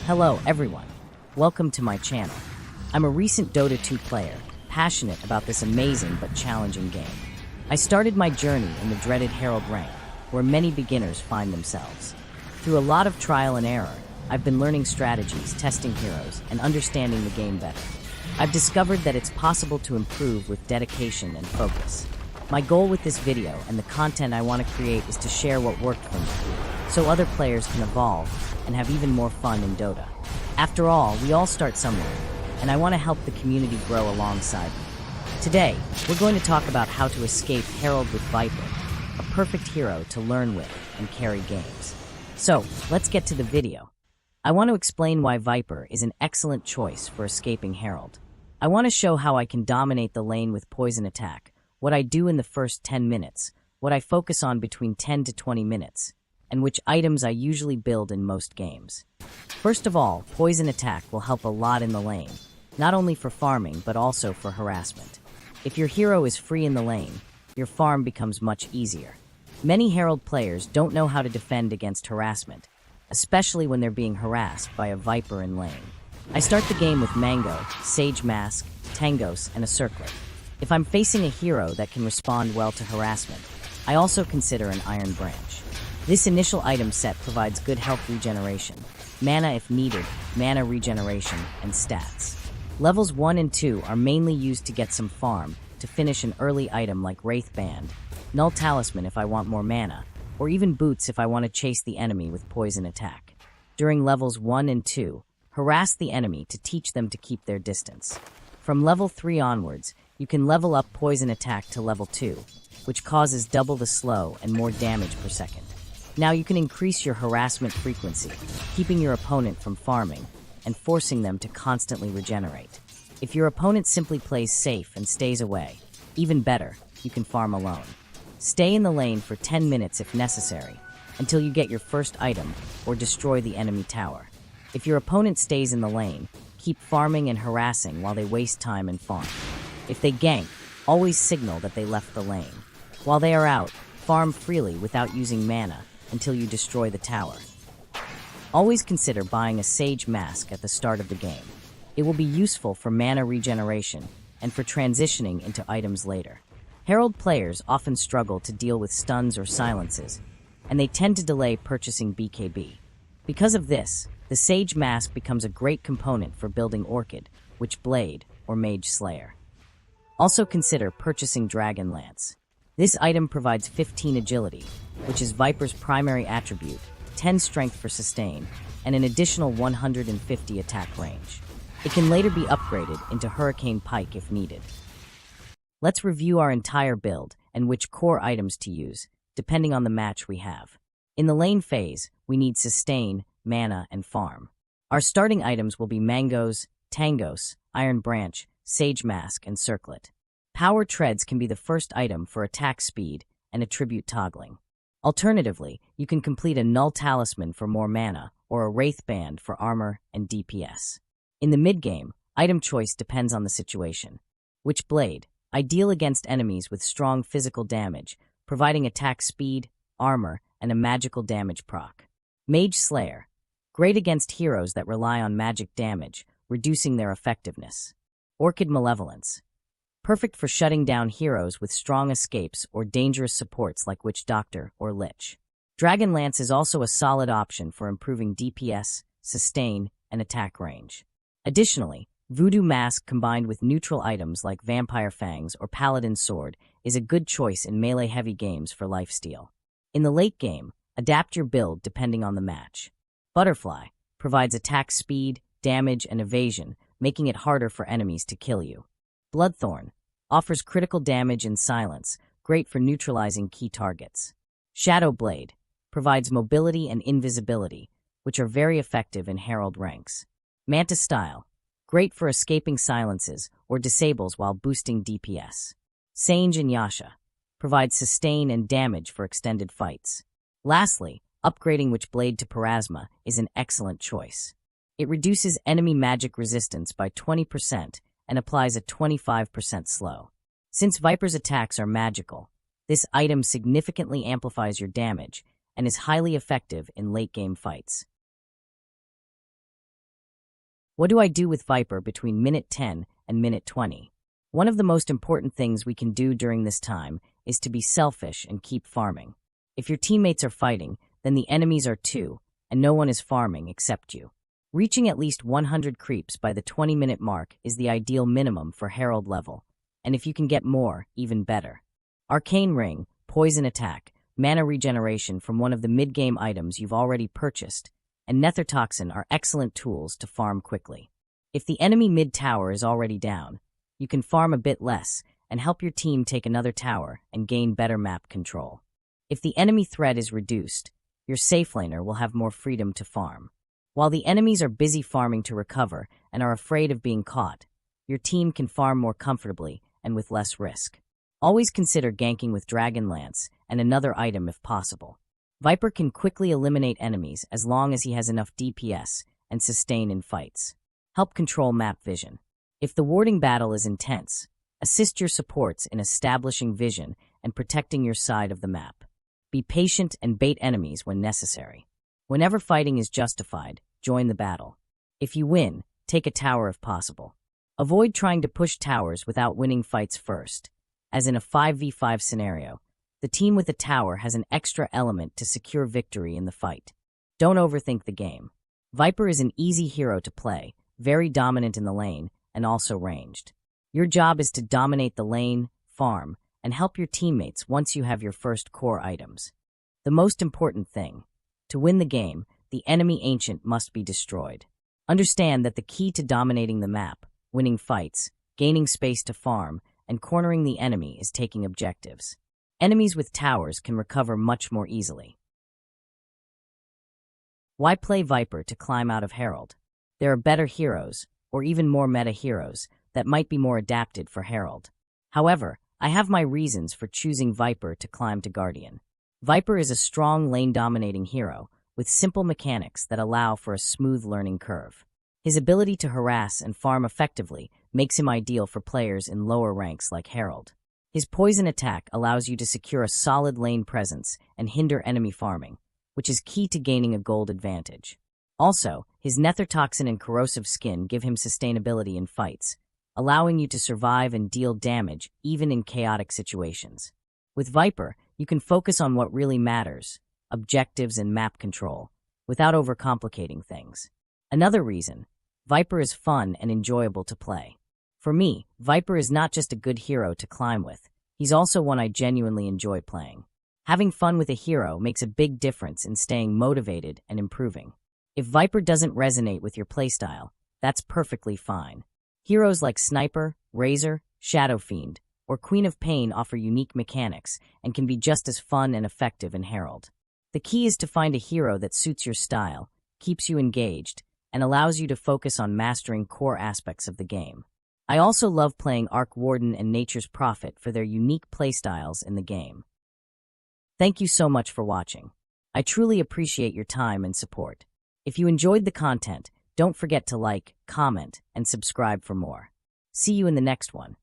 Hello everyone, welcome to my channel. I'm a recent Dota 2 player, passionate about this amazing but challenging game. I started my journey in the dreaded Herald rank, where many beginners find themselves. Through a lot of trial and error, I've been learning strategies, testing heroes, and understanding the game better. I've discovered that it's possible to improve with dedication and focus. My goal with this video and the content I want to create is to share what worked for me, so other players can evolve and have even more fun in Dota. After all, we all start somewhere, and I want to help the community grow alongside me. Today, we're going to talk about how to escape Herald with Viper, a perfect hero to learn with and carry games. So, let's get to the video. I want to explain why Viper is an excellent choice for escaping Herald. I want to show how I can dominate the lane with poison attack, what I do in the first 10 minutes, what I focus on between 10 to 20 minutes, and which items I usually build in most games. First of all, poison attack will help a lot in the lane, not only for farming but also for harassment. If your hero is free in the lane, your farm becomes much easier. Many Herald players don't know how to defend against harassment, especially when they're being harassed by a Viper in lane. I start the game with Mango, Sage Mask, Tangos, and a Circlet. If I'm facing a hero that can respond well to harassment, I also consider an Iron Branch. This initial item set provides good health regeneration, mana if needed, mana regeneration, and stats. Levels 1 and 2 are mainly used to get some farm, to finish an early item like Wraith Band, Null Talisman if I want more mana, or even Boots if I want to chase the enemy with poison attack. During levels 1 and 2, harass the enemy to teach them to keep their distance. From level 3 onwards, you can level up poison attack to level 2, which causes double the slow and more damage per second. Now you can increase your harassment frequency, keeping your opponent from farming and forcing them to constantly regenerate. If your opponent simply plays safe and stays away, even better, you can farm alone. Stay in the lane for 10 minutes if necessary, until you get your first item or destroy the enemy tower. If your opponent stays in the lane, keep farming and harassing while they waste time and farm. If they gank, always signal that they left the lane. While they are out, farm freely without using mana until you destroy the tower. Always consider buying a Sage Mask at the start of the game. It will be useful for mana regeneration and for transitioning into items later. Herald players often struggle to deal with stuns or silences, and they tend to delay purchasing BKB. Because of this, the Sage Mask becomes a great component for building Orchid, Witchblade, or Mage Slayer. Also consider purchasing Dragon Lance. This item provides 15 agility, which is Viper's primary attribute, 10 strength for sustain, and an additional 150 attack range. It can later be upgraded into Hurricane Pike if needed. Let's review our entire build and which core items to use, depending on the match we have. In the lane phase, we need sustain, mana, and farm. Our starting items will be Mangoes, Tangos, Iron Branch, Sage Mask, and Circlet. Power Treads can be the first item for attack speed and attribute toggling. Alternatively, you can complete a Null Talisman for more mana or a Wraith Band for armor and DPS. In the mid-game, item choice depends on the situation. Witchblade, ideal against enemies with strong physical damage, providing attack speed, armor, and a magical damage proc. Mage Slayer, great against heroes that rely on magic damage, reducing their effectiveness. Orchid Malevolence, perfect for shutting down heroes with strong escapes or dangerous supports like Witch Doctor or Lich. Dragon Lance is also a solid option for improving DPS, sustain, and attack range. Additionally, Voodoo Mask combined with neutral items like Vampire Fangs or Paladin Sword is a good choice in melee-heavy games for lifesteal. In the late game, adapt your build depending on the match. Butterfly provides attack speed, damage, and evasion, making it harder for enemies to kill you. Bloodthorn offers critical damage and silence, great for neutralizing key targets. Shadow Blade provides mobility and invisibility, which are very effective in Herald ranks. Manta Style, great for escaping silences or disables while boosting DPS. Sange and Yasha provide sustain and damage for extended fights. Lastly, upgrading Witchblade to Parasma is an excellent choice. It reduces enemy magic resistance by 20% and applies a 25% slow. Since Viper's attacks are magical, this item significantly amplifies your damage and is highly effective in late-game fights. What do I do with Viper between minute 10 and minute 20? One of the most important things we can do during this time is to be selfish and keep farming. If your teammates are fighting, then the enemies are too, and no one is farming except you. Reaching at least 100 creeps by the 20-minute mark is the ideal minimum for Herald level, and if you can get more, even better. Arcane Ring, Poison Attack, Mana Regeneration from one of the mid-game items you've already purchased, and Nether Toxin are excellent tools to farm quickly. If the enemy mid-tower is already down, you can farm a bit less and help your team take another tower and gain better map control. If the enemy threat is reduced, your safe laner will have more freedom to farm. While the enemies are busy farming to recover and are afraid of being caught, your team can farm more comfortably and with less risk. Always consider ganking with Dragon Lance and another item if possible. Viper can quickly eliminate enemies as long as he has enough DPS and sustain in fights. Help control map vision. If the warding battle is intense, assist your supports in establishing vision and protecting your side of the map. Be patient and bait enemies when necessary. Whenever fighting is justified, join the battle. If you win, take a tower if possible. Avoid trying to push towers without winning fights first. As in a 5v5 scenario, the team with a tower has an extra element to secure victory in the fight. Don't overthink the game. Viper is an easy hero to play, very dominant in the lane, and also ranged. Your job is to dominate the lane, farm, and help your teammates once you have your first core items. The most important thing, to win the game, the enemy ancient must be destroyed. Understand that the key to dominating the map, winning fights, gaining space to farm, and cornering the enemy is taking objectives. Enemies with towers can recover much more easily. Why play Viper to climb out of Herald? There are better heroes, or even more meta heroes, that might be more adapted for Herald. However, I have my reasons for choosing Viper to climb to Guardian. Viper is a strong lane-dominating hero, with simple mechanics that allow for a smooth learning curve. His ability to harass and farm effectively makes him ideal for players in lower ranks like Herald. His poison attack allows you to secure a solid lane presence and hinder enemy farming, which is key to gaining a gold advantage. Also, his Nether Toxin and corrosive skin give him sustainability in fights, allowing you to survive and deal damage even in chaotic situations. With Viper, you can focus on what really matters, objectives and map control, without overcomplicating things. Another reason, Viper is fun and enjoyable to play. For me, Viper is not just a good hero to climb with, he's also one I genuinely enjoy playing. Having fun with a hero makes a big difference in staying motivated and improving. If Viper doesn't resonate with your playstyle, that's perfectly fine. Heroes like Sniper, Razor, Shadow Fiend, or Queen of Pain offer unique mechanics and can be just as fun and effective in Herald. The key is to find a hero that suits your style, keeps you engaged, and allows you to focus on mastering core aspects of the game. I also love playing Arc Warden and Nature's Prophet for their unique playstyles in the game. Thank you so much for watching. I truly appreciate your time and support. If you enjoyed the content, don't forget to like, comment, and subscribe for more. See you in the next one.